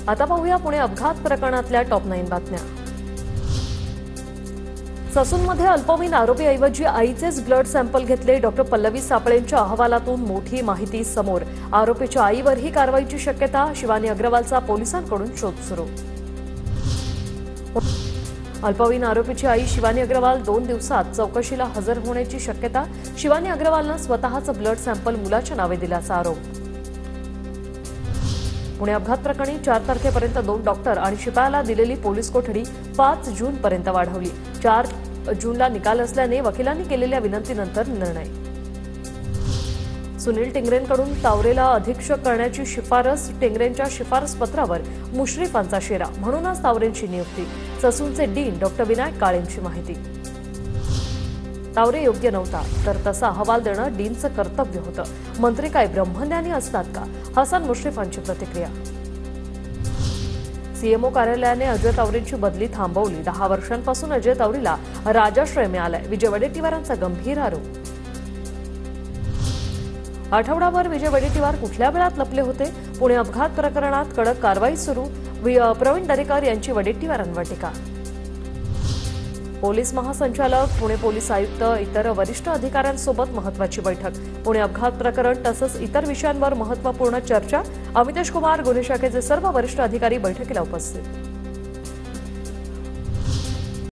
आता पाहूया पुणे अपघात प्रकरणातल्या टॉप 9 बातम्या। ससूनमध्ये अल्पवयीन आरोपीऐवजी आईचेच ब्लड सॅम्पल घेतले। डॉक्टर पल्लवी सापळेंच्या अहवालातून मोठी माहिती समोर। आरोपीच्या आईवरही कारवाईची शक्यता। शिवानी अग्रवालचा पोलिसांकडून शोध सुरू। अल्पवयीन आरोपीची आई शिवानी अग्रवाल 2 दिवसात चौकशीला हजर होण्याची शक्यता। शिवानी अग्रवालनं स्वतःचं ब्लड सॅम्पल मुलाच्या नावे दिल्याचा आरोप। पुणे अपघात प्रकरणी 4 तारखेपर्यंत 2 डॉक्टर आणि शिपायाला दिलेली पोलीस कोठडी 5 जूनपर्यंत वाढवली। 4 जूनला निकाल असल्याने वकिलांनी केलेल्या विनंतीनंतर निर्णय। सुनील टिंगरेंकडून तावरेला अधीक्षक करण्याची शिफारस। टिंगरेंच्या शिफारस पत्रावर मुश्रीफांचा शेरा, म्हणूनच तावरेंची नियुक्ती। ससूनचे डीन डॉक्टर विनायक काळेंची माहिती। तावरे योग्य नव्हता तर तसा अहवाल देणं डीनचं कर्तव्य होतं। मंत्री काय ब्रह्मज्ञानी असतात का? हसन मुश्रीफांची प्रतिक्रिया। सीएमओ कार्यालयाने अजय तावरेंची बदली थांबवली। 10 वर्षांपासून अजय तावरेला राजाश्रय मिळालाय। विजय वडेट्टीवारांचा गंभीर आरोप। आठवडाभर विजय वडेट्टीवार कुठल्या वेळात लपले होते? पुणे अपघात प्रकरणात कडक कारवाई सुरू। प्रवीण दरेकर यांची वडेट्टीवारांवर टीका। पोलीस महासंचालक, पुणे पोलीस आयुक्त, इतर वरिष्ठ अधिकाऱ्यांसोबत महत्त्वाची बैठक। पुणे अपघात प्रकरण तसंच इतर विषयांवर महत्त्वपूर्ण चर्चा। अमितेश कुमार, गुन्हे शाखेचे सर्व वरिष्ठ अधिकारी बैठकीला उपस्थित।